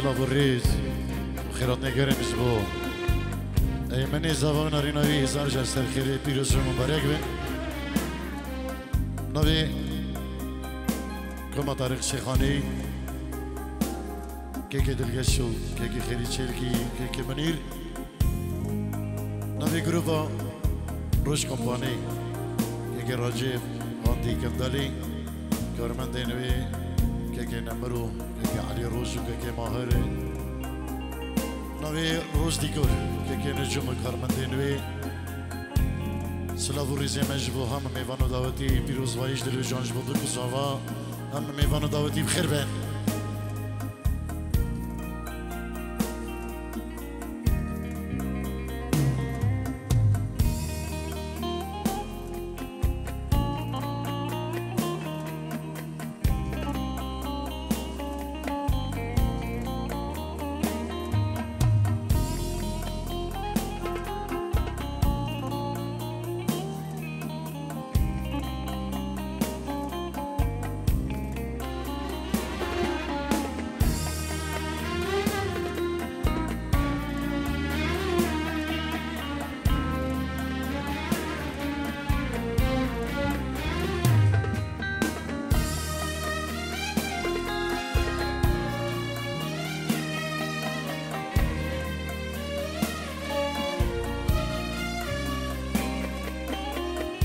سلاف الريز وخيرات نقرم اسبوع اي مني زاوان رينوي زارجر سرخيري بيروس مبارك بن نوي كما طارق شيخاني كيكي دلقشو كيكي خيري تشيلكي كيكي منير نوي جروبا روش كومباني كيكي راجب غاندي كمدالي كارمن دينوي كيكي نمرو كيكي علي روز وكيكي ماهر نوي روز ديكور كيكي نجوم كارمن دينوي سلافو ريزي مجبو هم ميوانو داوتي بيروز وايش دلو جانج بودو كوزاوا هم ميوانو داوتي بخير بين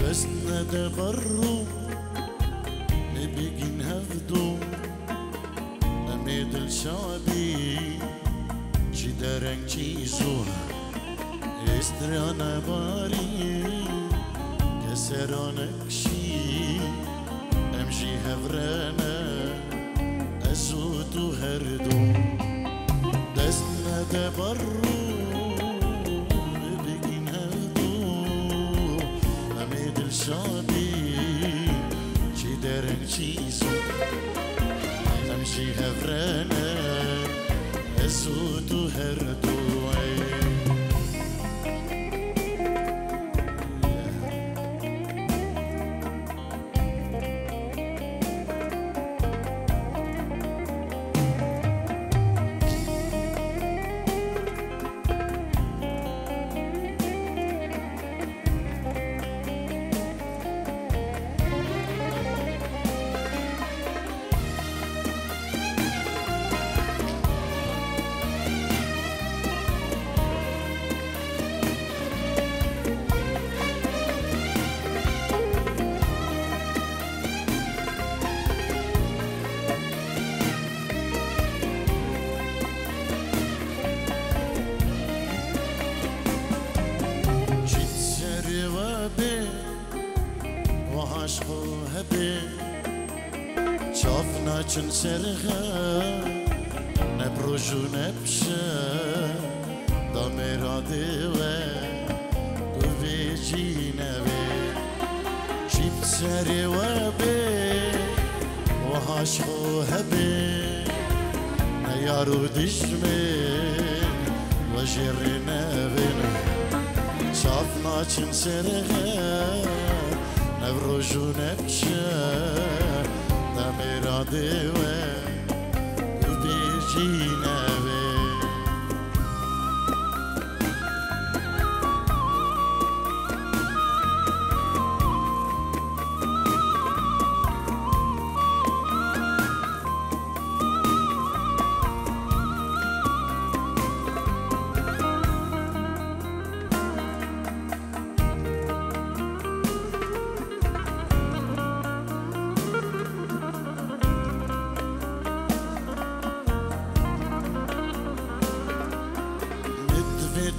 بس ندبرو نبيجي نهفدو أميد الشعبي شي دارك تشيزو استرانا باري كسرانك شي أمشي هفرانا أزودو هردو بس ندبرو شابي شي دارك تشيزو امشي هفرانا اسود وهردو وعشقو هبي شافنا چن سرغا نبروجو نبشا داميرا ديوه دوفيجي نبي جيب سري وبي وعشقو هبي نيارو دشمن وجري نبي شافنا چن سرغا نبروجو نبشا داميرا ديوه وبيجي نبي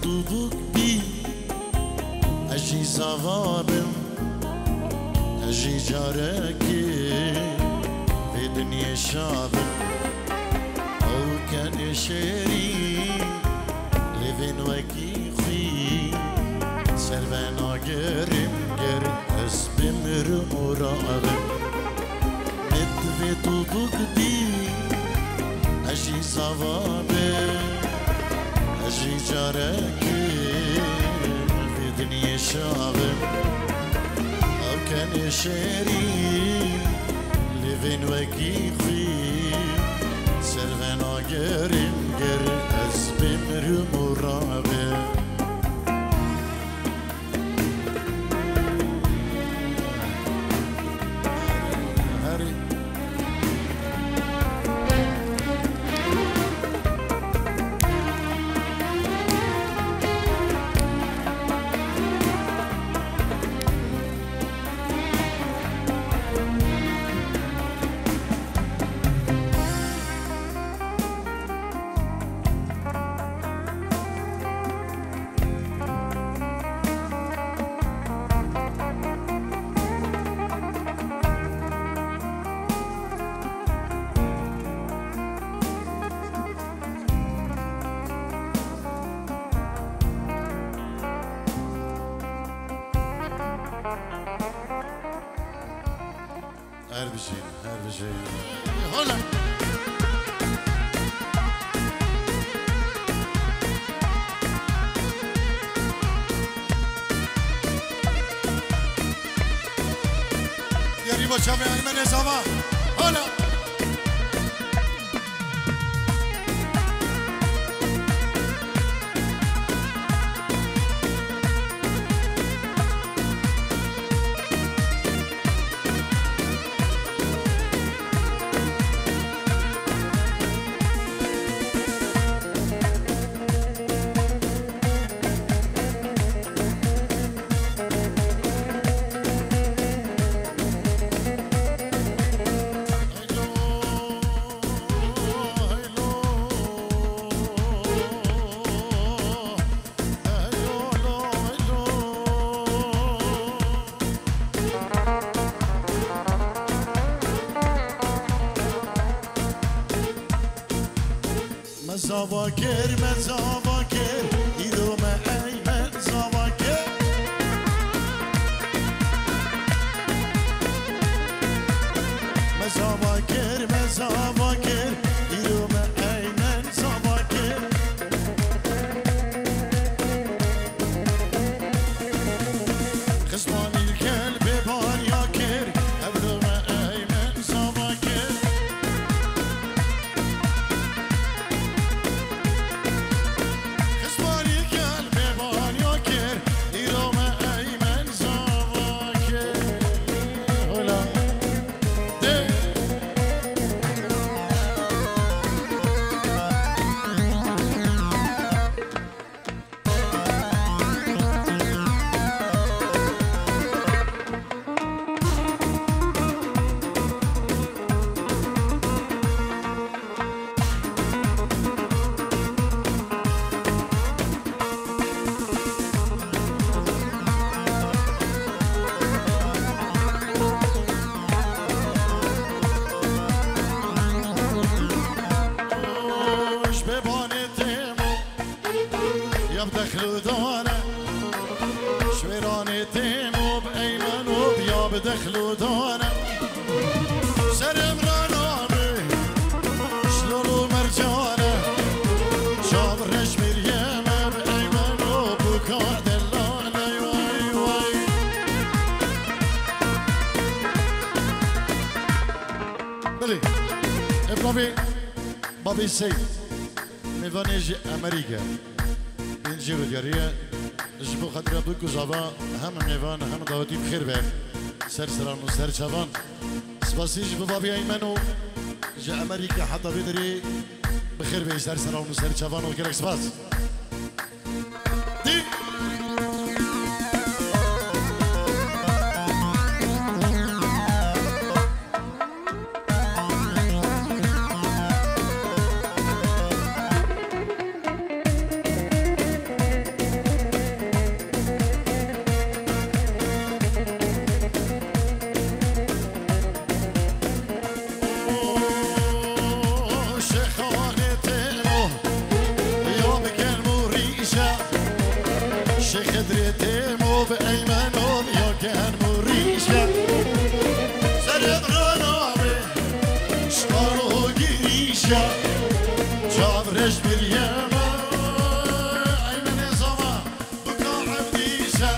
دوبك بي أجي زغابم أجي جاركي في دنيا شابم أو كان شيري لفين وكي خي سلفانا قرم قرم أسبم رمرابم ندفي دوبك بي أجي زغابم أجي جاركي في دنيا شابم أو كان شيري لفين وكي خي سرنا گریم گر از بمرم و رابه هر بشین هلا یاری با چاوه ایمن نظامه هلا زواکر من زواکر ایدو من ایمن زواکر من زواکر ایدو من ایمن زواکر خصمانی الكلب بار ياكر ابدو من ایمن زواکر بدخلو دانه شويراني تيمو بأيمن وبيا بدخلو دانه سرم رانامي شلولو مرجانه شاب رش مريم بأيمن وبكا دلانه واي واي بلي بابي سي ميفانيجي أمريكا جيرو دياريه جبو خاطر دوك زعما هم ميوان هم داوتي بخير به سرسران وسر شبان سباسي جبو بابي ايمنو جا امريكا حتى بدري بخير به سرسران وسر شبان وكلك سباس دي خدرتمو بأيمنهم يا كان مريشة سرد غنامي شطارو قريشة جابرش باليما أيمن زما بكا عبديشة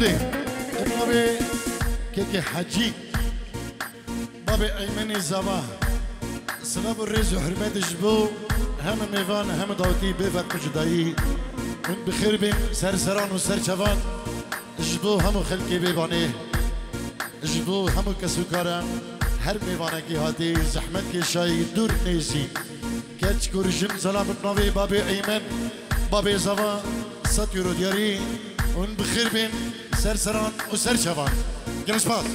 بودي بابي كيكي حجي بابي أيمني زباه سلام الرز وحرمات جبو هم ميفان هم داوتي بفت مجداي ون بخير بين سرسران وسرچوان جبو هم خلقي بيباني جبو هم كسوكارم هر ميوانه کی هاتی زحمت کی شای دور نیسی کچ کرشم سلام بنوی بابی ایمن بابی زوا 100 یورو دیاری اون بخیر بین سرسران و سرچوان گلش باز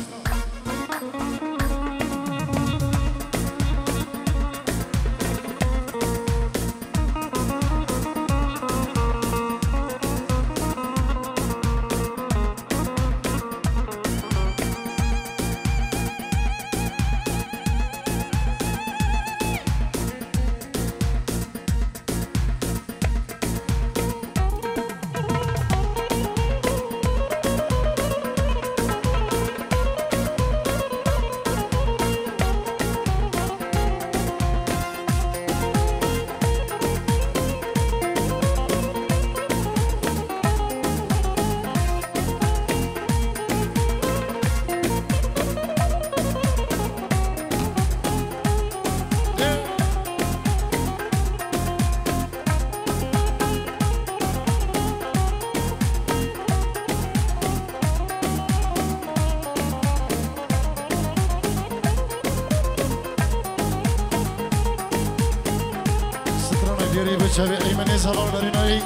شبي أيمن يزهر داريناي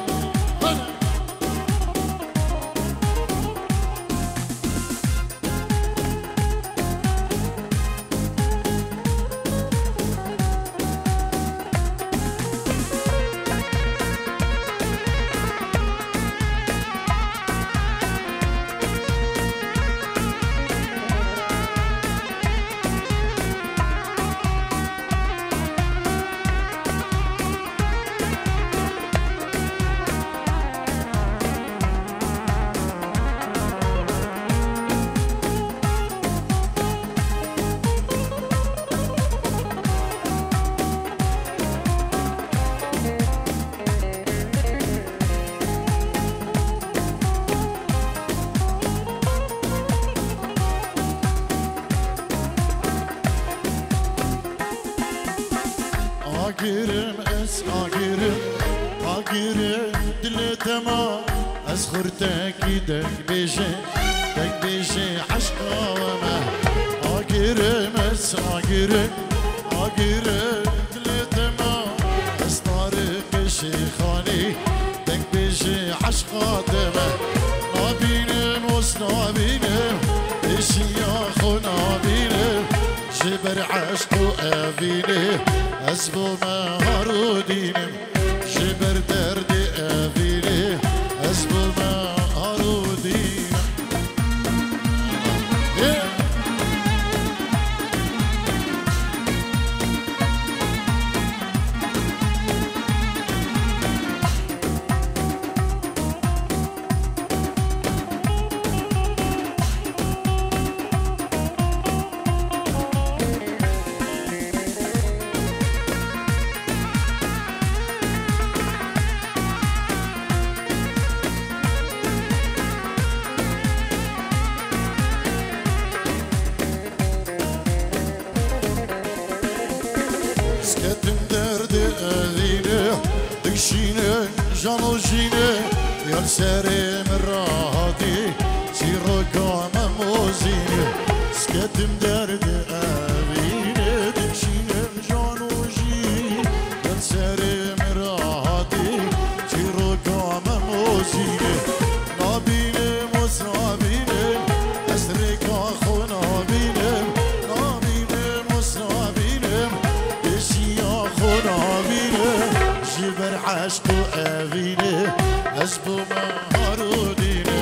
آگیرم اس آگیرم دل تما از خورتکی دک بیشه عشقا و ما آگیرم اس آگیرم دل تما از طارق شیخانی دک بیشه عشقا دما نابینم وس نابینم اشیاخ و نابینم جبر عشق و افینه أسبو ما هارودينم جبر دردي أبيلي أسبو ما هارودينم جانو جيني يا ساري من راهاتي سيرو كاما موزيني سكتم درد أبيني تمشيني جانو جيني يا ساري من راهاتي سيرو كاما موزيني نابيني موس نابيني أسرك أخو نابيني موس نابيني بشي أخو نابيني جبر عشق أفيني أسبو ما هاروديني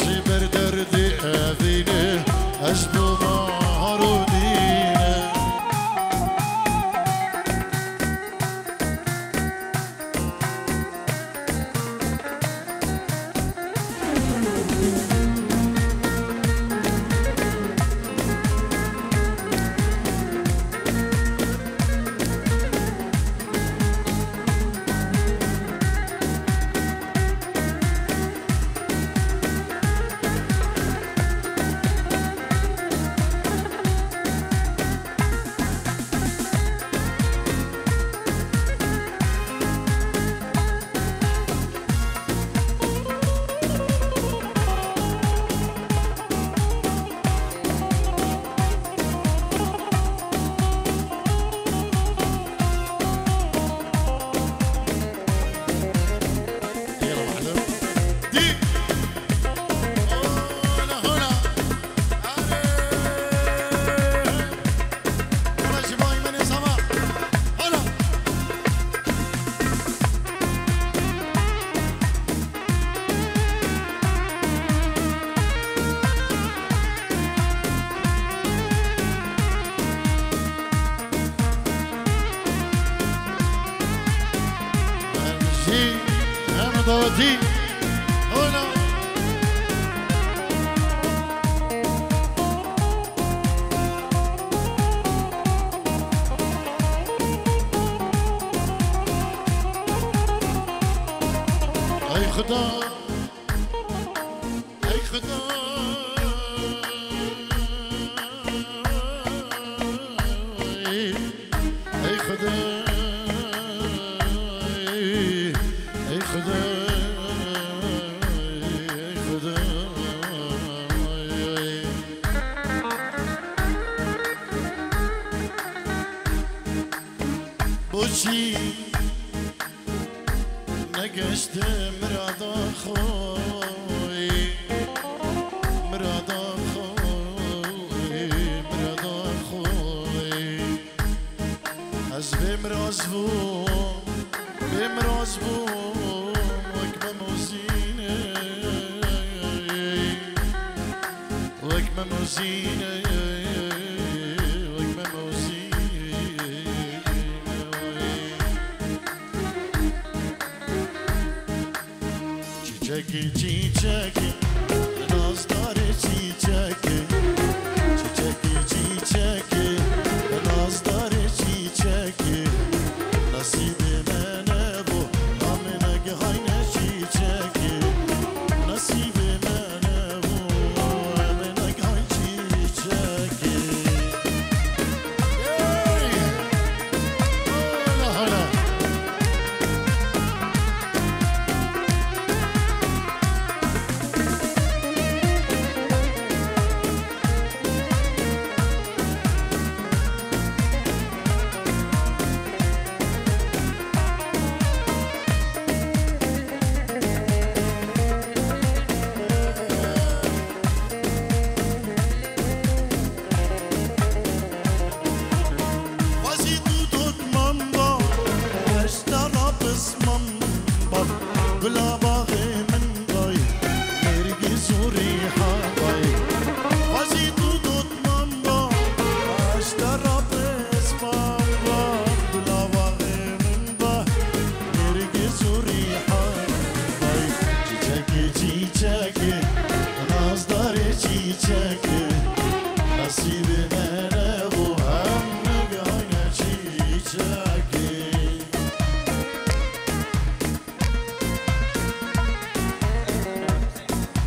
جبر دردي أفيني أسبو ما هاروديني دي هنا اي خدا اي خدا اي خدا اي خدا اي خدا بوشي نقشت مراد خوي مراد خوي مراد خوي از بمراز بوم بمراز بوم وكما موزينة وكما موزينة وكما موزينة چیچکی چیچکی نازدار چیچکی چیچکی چیچکی نازدار چیچکی نصیب منه بو امنگ های چیچکی نصیب منه بو امنگ های چیچکی هلا هلا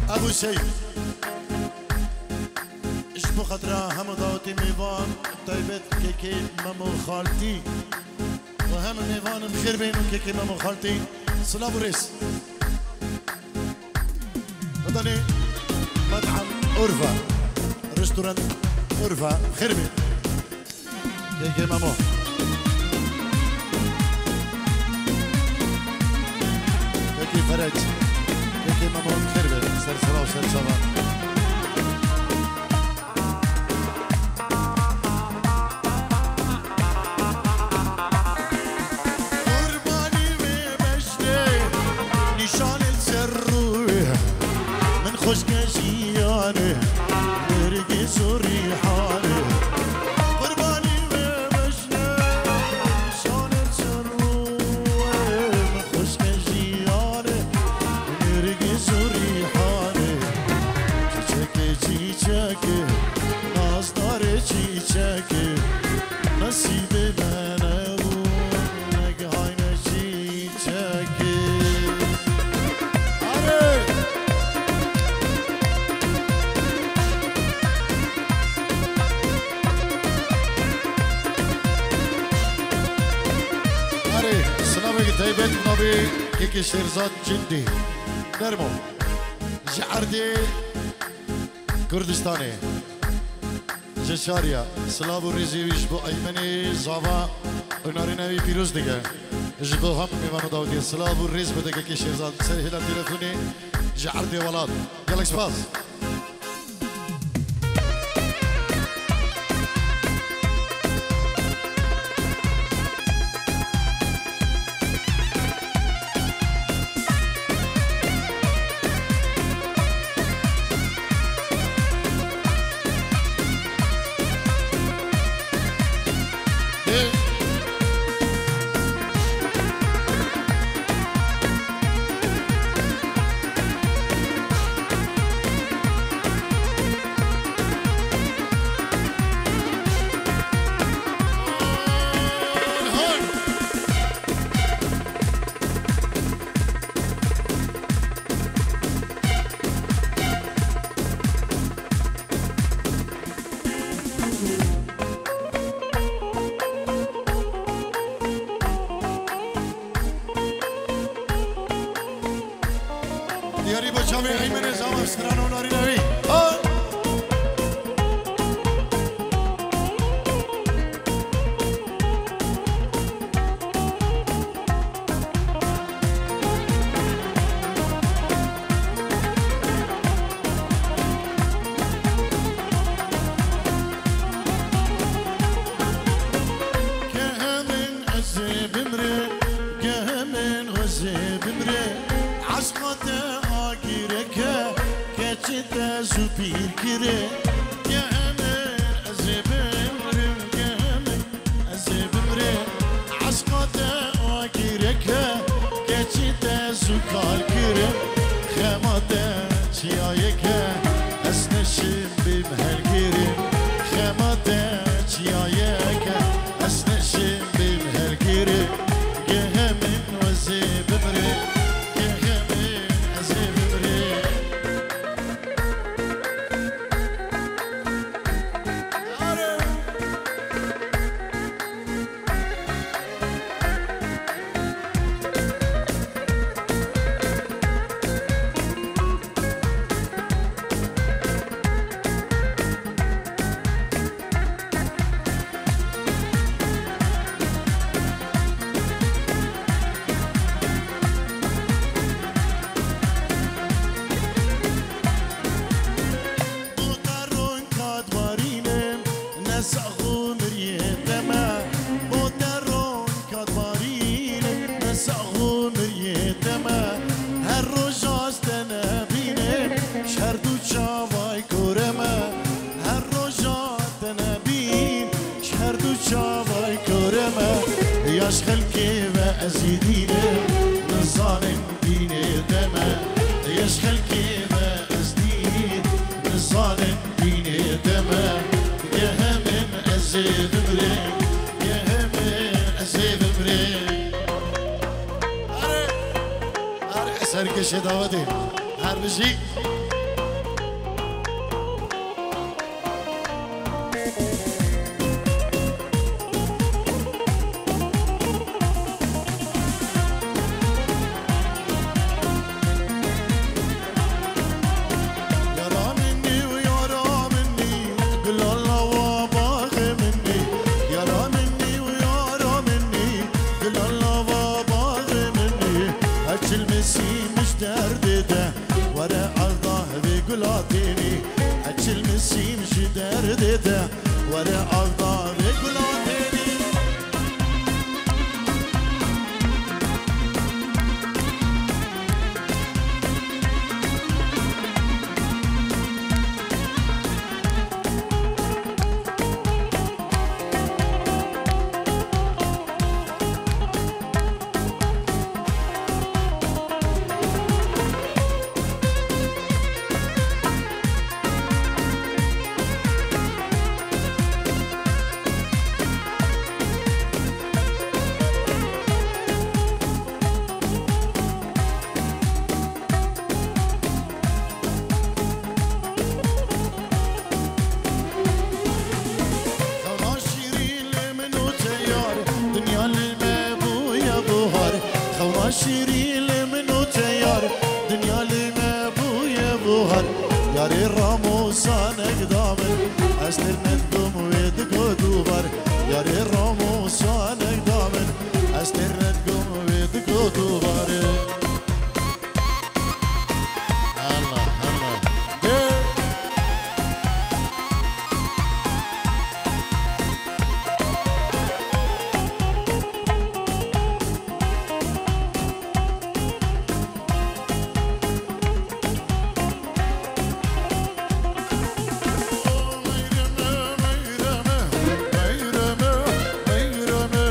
ابو سيف ايش بخطرة هم ضوتي ميفان طيبت كيكي مامو خالتي وهم ميفان بخير بينو كيكي مامو خالتي صلاة بوريس هذاني مطعم أورفا ريستورانت أورفا بخير بين كيكي مامو كيكي فرج كيكي مامو بخير بين سرسرة وسرسرة خوشگشیانه نرگس و ریحانه قربانی بمشنه شانت سروه خوشگشیانه نرگس و ریحانه چیچکه چیچکه نازدار چیچکه نصیب منه و نگهان چیچکه طيبت نبي كيكي شيرزاد جندي نرمو جعردي كردستاني جشاريا سلاب الرزي ويشبو ايمني زافا وناري نبي بيروز ديگه جبو هم ميوانو داودي سلاب الرز بده كيكي شيرزاد سهلا تلفوني جعردي ولاد يلا سباس دیاری با جامعه ایمن نظام افسران و ناری نوی زوبیر گیره گهمن از بمرم گهمن از بمره عشقات آگیره که چی دزو کال گیره خمات چیایی که از نشیم بیم هر گیره خمات چیایی که از نشیم بیم هر گیره گهمن از بمره ياش خلكي وأزيدينه نظالم ديني دمه ياش خلكي وأزيدين نظالم ديني دمه يا همن أزيد بريك يا همن أزيد بريك أري سركش داودي هر بشي ولا أرضى بقلاتني شيرين منو تيار دنيا لما بويا بوهر ياري الراموسان اقدامن استر ندقم ويدقو دوبر ياري الراموسان اقدامن استر ندقم ويدقو دوبر Meyreme, meyreme,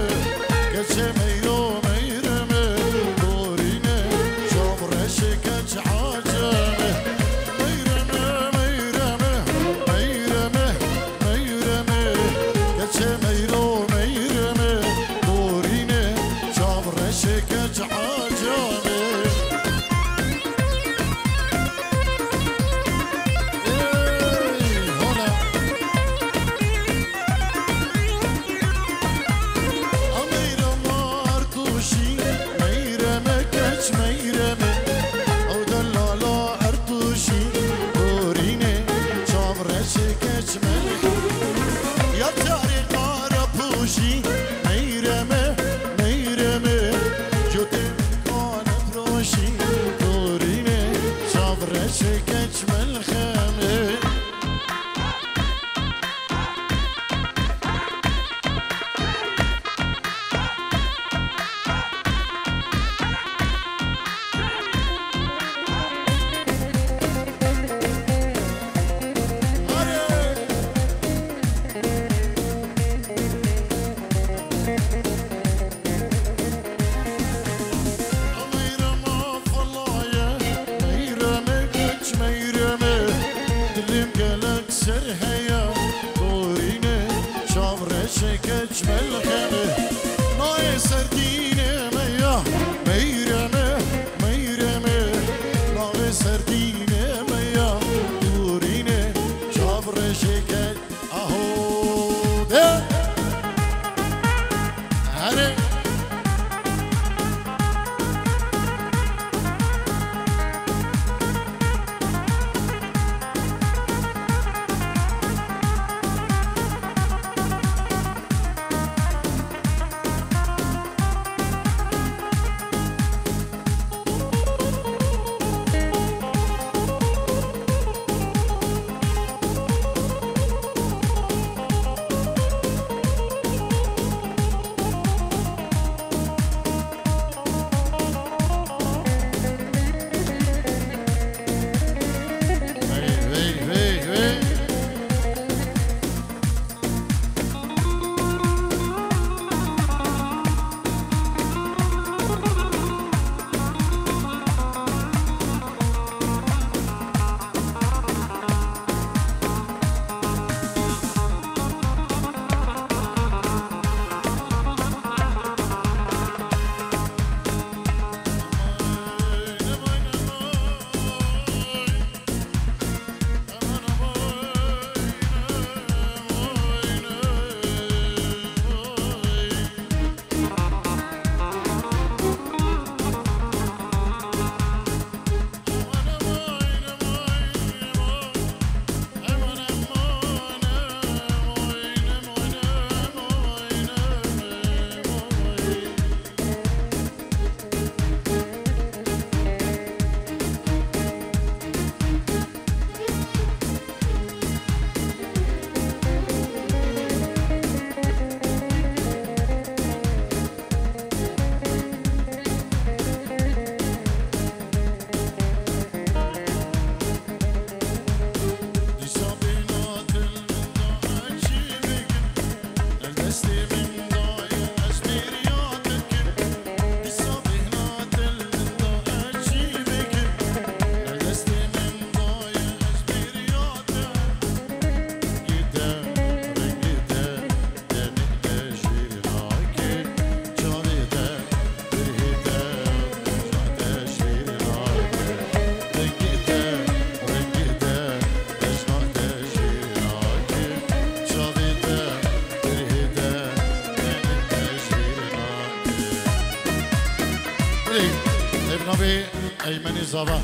ایمنی زاوا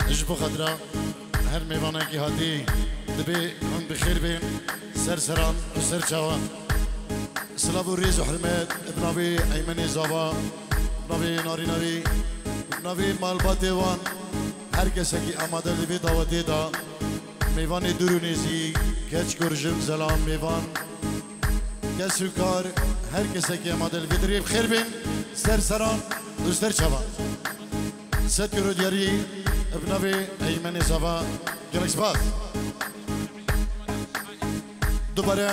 اجبو خدرا هر میوانه کی هاتی دبی هم بخیر بین سر سران و سر چوان سلام و ریز و حرمت ابنابی ایمنی زاوا نبی ناری نبی نبی مالبات وان هر کسی که آماده دبی دعوتی دا میوان درونیزی کچ گرجم زلام میوان کسو کار هر کسی که آماده دبی دریب خیر بین سر سران و سر چوان ست یورو دیاری ابنابی ایمنی زاوا گلکس باز دوباره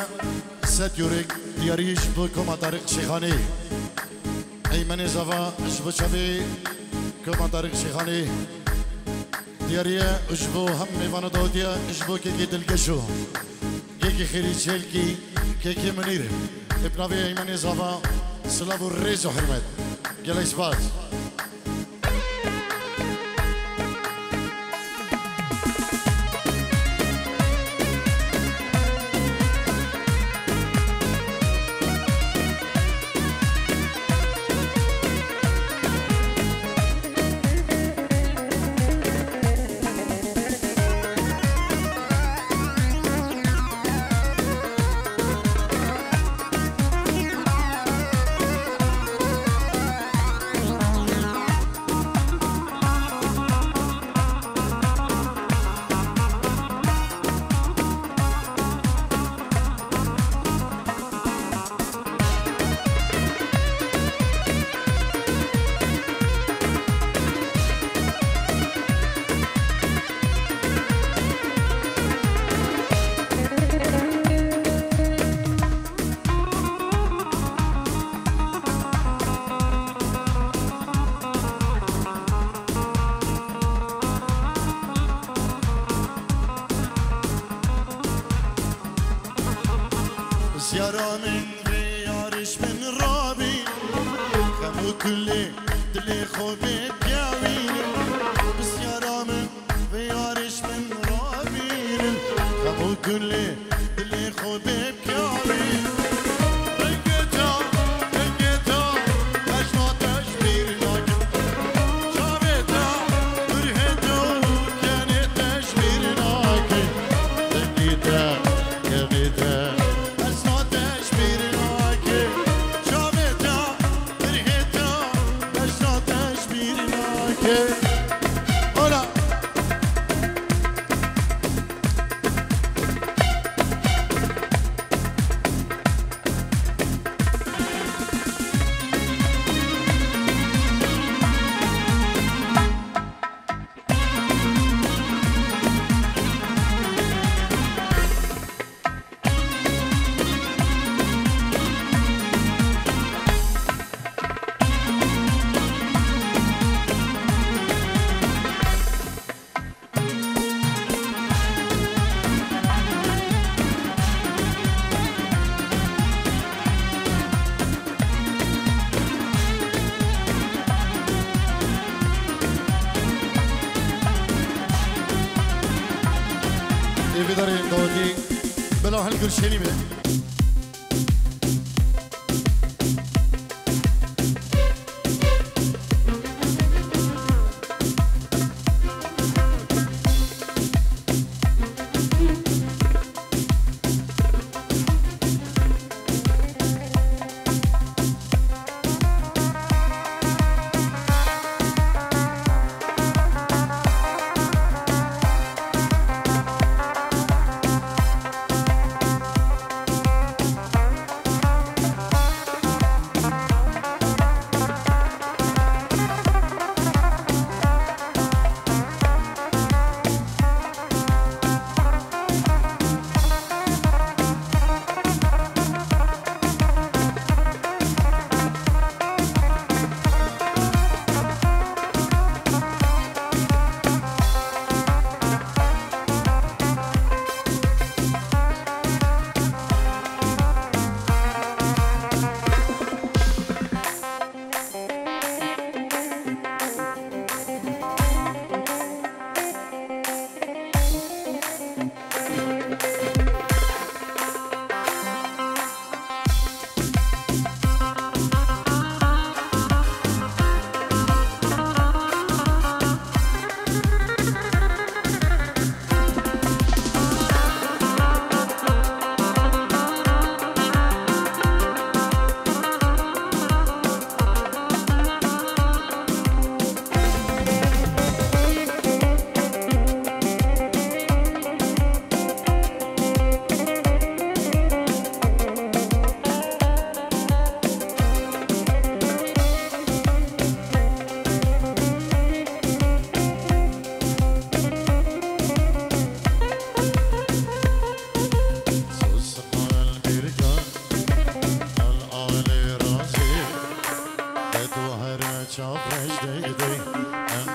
ست یورک دیاریش با کماتار شیخانی ایمنی زاوا اشبو چبی کماتار شیخانی دیاریه اشبو هم میوانو دودیا اشبو که دلگشو که خیلی چل که منیره ابنابی ایمنی زاوا سلام و ریز و حرمت گلکس باز زيارة من غيارش من رابي خمو كلي دلي خوبي بياوين بزيارة من غيارش من رابي خمو كلي دلي خوبي بياوين بداریم دادی بلا هل گلشنی به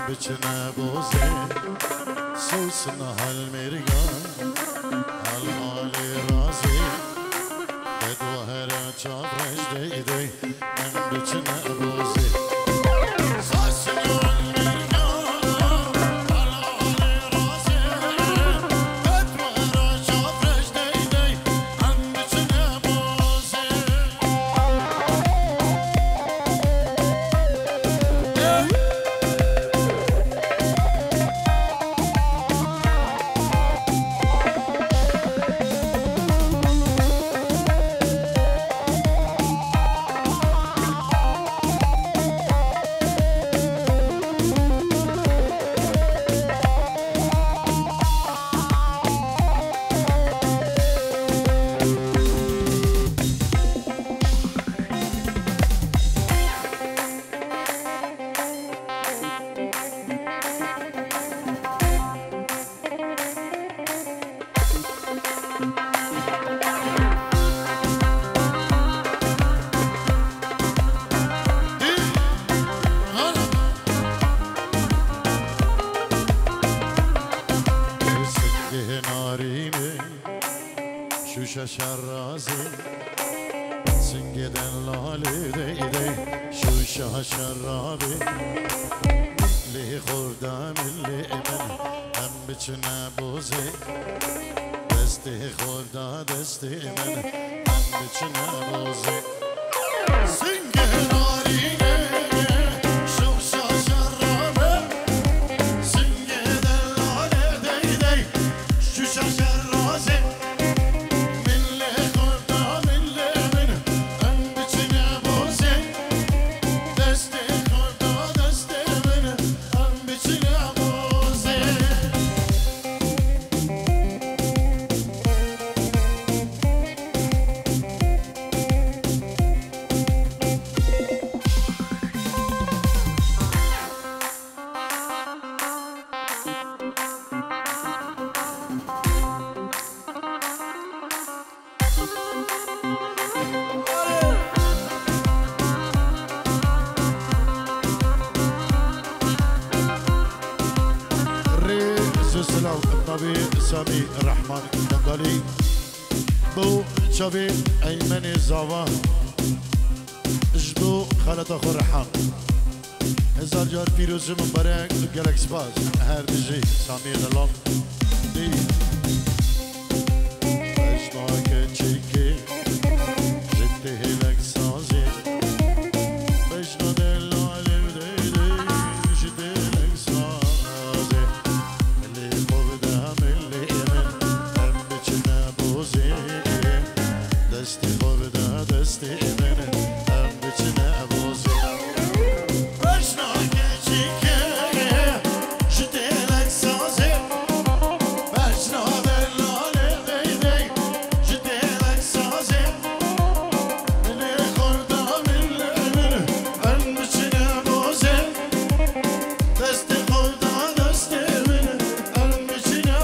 بچنه بوزه سوسن هالمرگان هالحال رازی بدوهر چابرش دیدی من بچنه بوزه سوسن هالمرگان هالحال رازی بدوهر چابرش دیدی من بچنه بوزه شرازي سنجدن لالي دي شوشة شرابي لي خردام اللي امن هم بچنا بوزي دستي خردا دستي امن هم بچنا بوزي سنجدن لالي شوشة شرابي سنجدن لالي دي شوشة شرازي السلام النبي سامي الرحمن الدندلي بو شبي ايمن الزوان جدو خالد اخو رحان هزار جار پیروز مبارک گلکس باز هر بجي سامي دلام دي اشتاك چيكي جدي هلك سازي بجنا دل عالم ديدي جدي هلك سازي دستی خورده دستی منه هم بچنه بوزی بشنا گچی که جدیلک سازی بشنا دلاله دیدی جدیلک سازی منه خورده منه هم بچنه بوزی دستی خورده دستی منه هم بچنه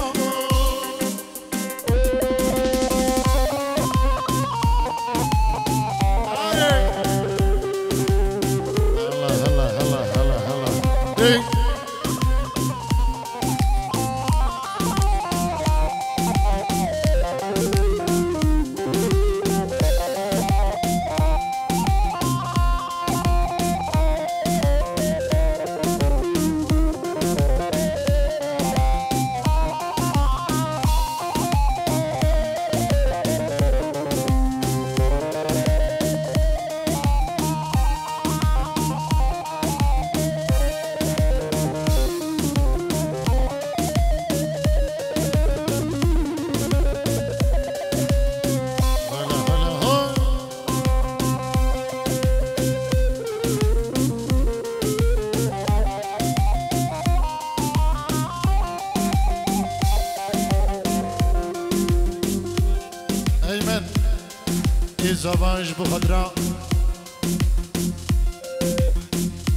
زواج بخدرا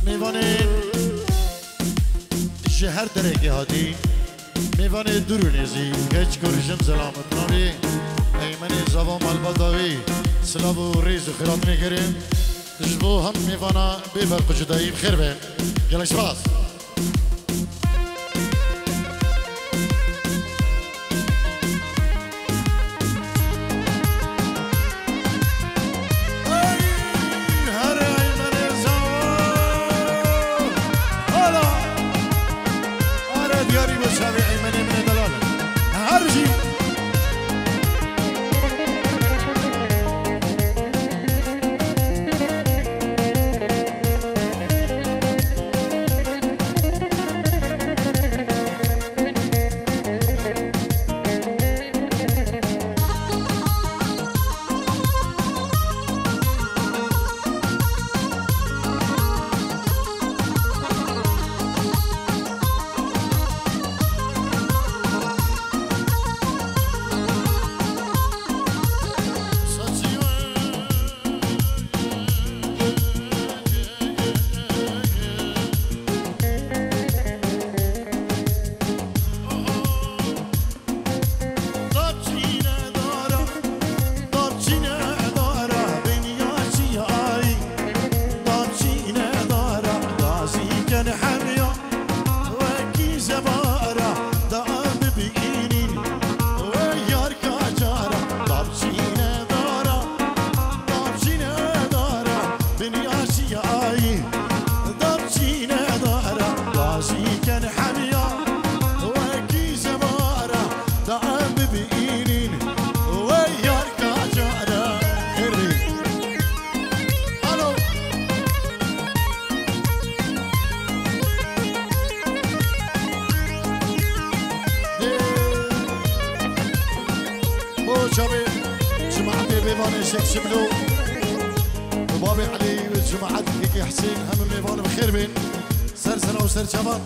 میوانه شهر درگه هادی میوانه درونیزی گچ کرشم سلامت نامی ایمن زوام الباداوی سلام و ریز و خیرات میگیریم جبو هم میوانا بیبر قجدایی بخیر بین گلش باز دیاری با شبی ایمنی من دلاله هر جی شيخ شبلو وبابي علي والجماعات كيكي حسين هم ميفون بخير بين سرسرة وسر شباب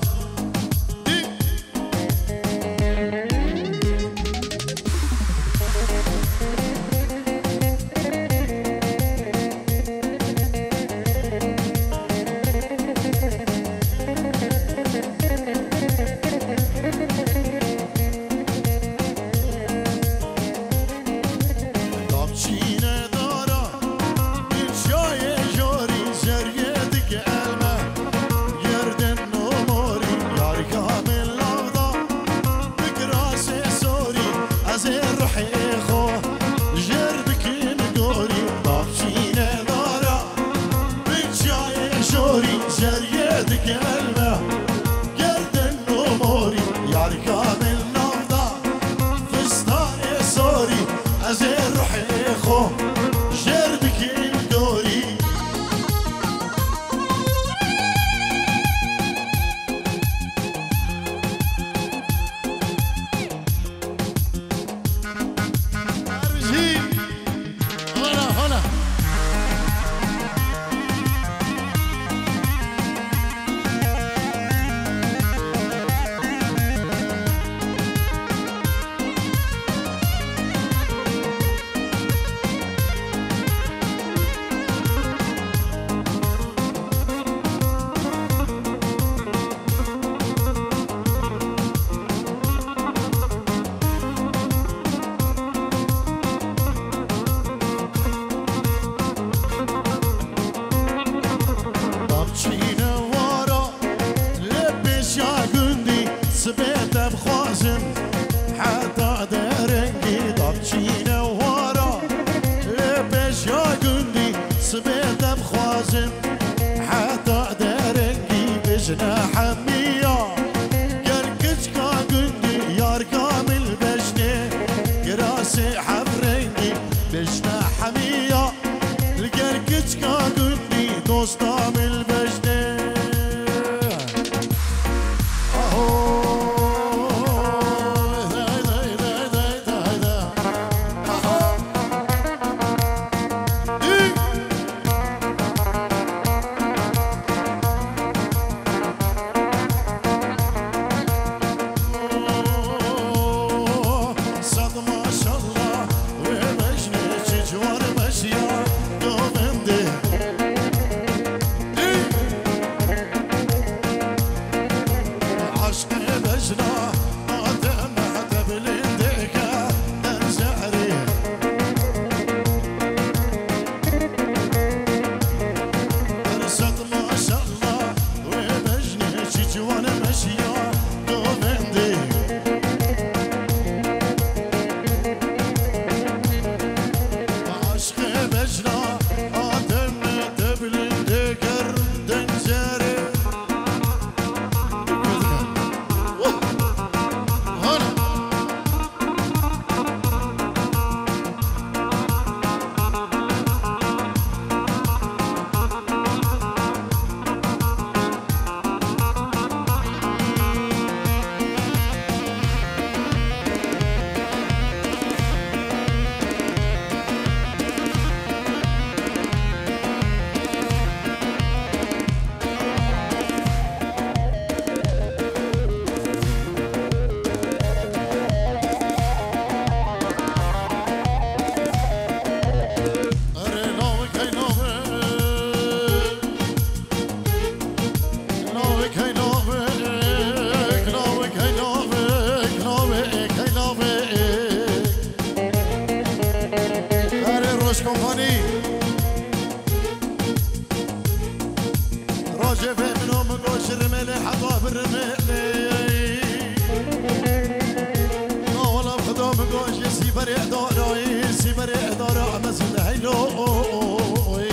سبري داراي سبري دارا مزن هيلوي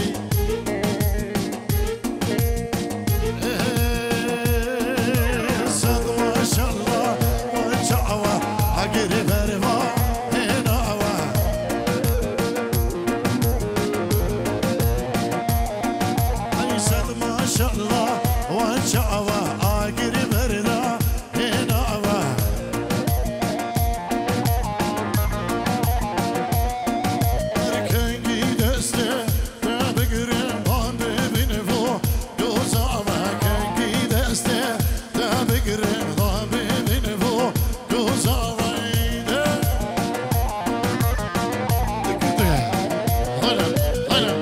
صد ما شاء الله ما شاء الله عقري برما هناوا أي صد ما شاء الله ما شاء الله عقري برما هناوا أركني دسته تبقرن بان ببينفو دوزاوا كني دسته تبقرن بان ببينفو دوزاوا هلا هلا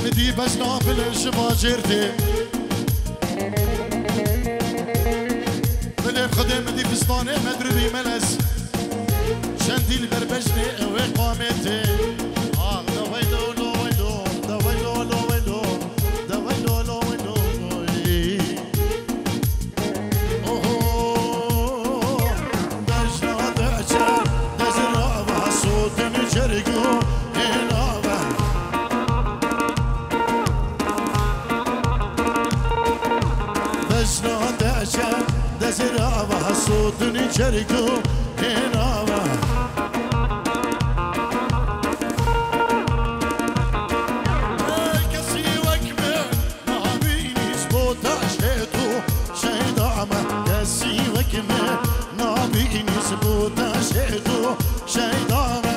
بدي بس نابل شباجرتي بلي بخدم بدي فستاني مدربي ملس شندي البربجني وقامتي دويلو لويلو دويلو لويلو دويلو لويلو دجنا دعشا دزنا بحصوت نجرقو دزرابا صوتني شركو هنابا كسي وكمه نابيني سبوتا شيتو شيداما كسي وكمه نابيني سبوتا شيتو شيداما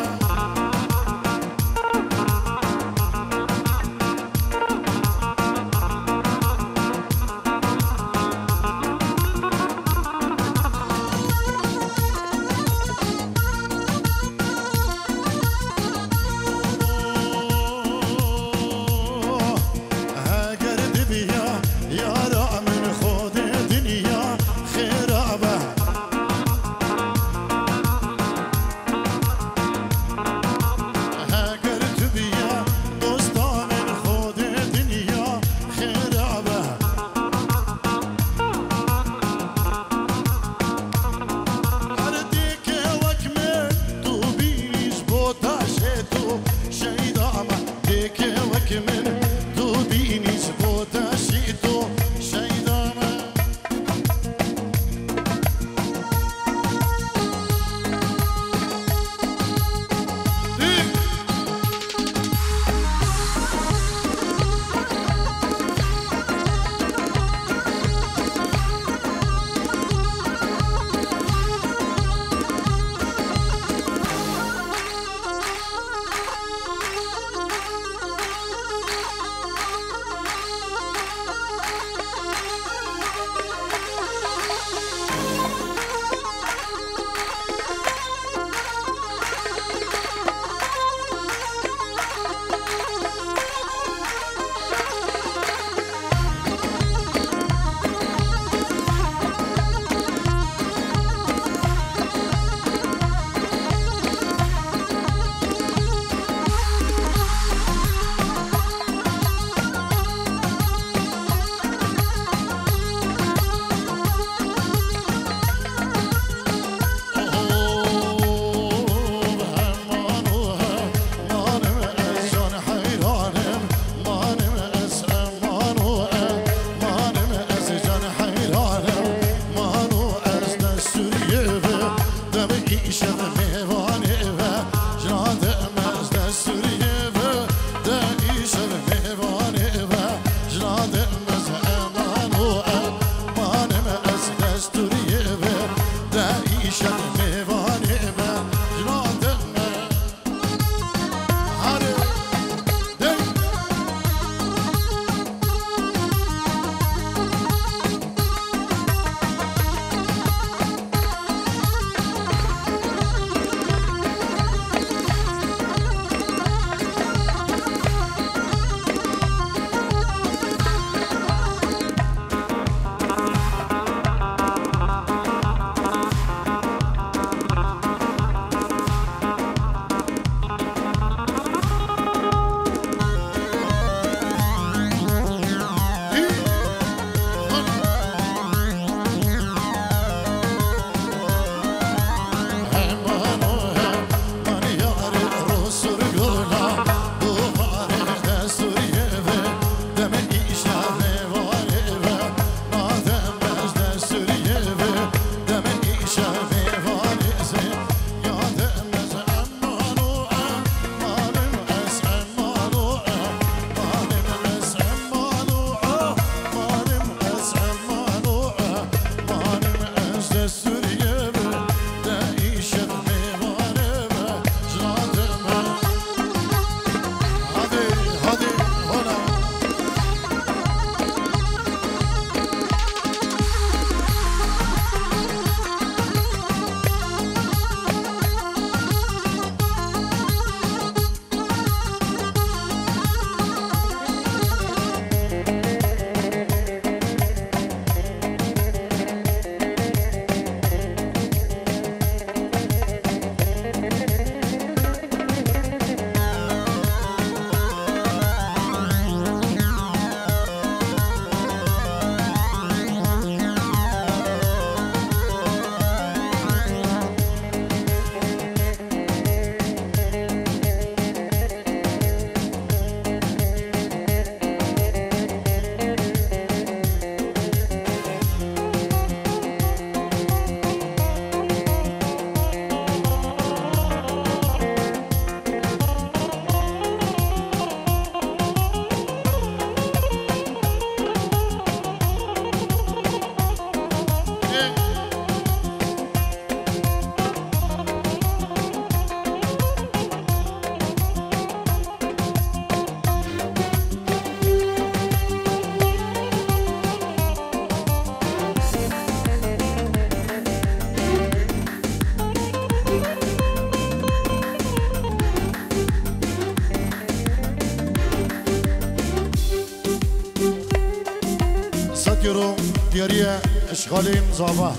هدية اشغالين زعبة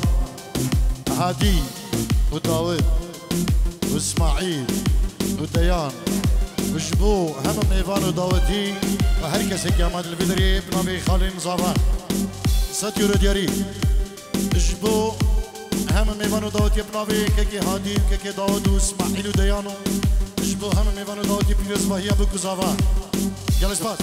هادي وداود واسماعيل وديان وجبو هم ميفان وداودي وهركس الجامعات الفيدري بنبي خالين زعبة ساتيو ردياري جبو هم ميفان وداودي بنبي كيكي هادي وكيكي داود واسماعيل وديانو جبو هم ميفان وداودي بيوز باهيا بكو زعبة جالس باس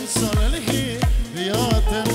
صار الهي بياتم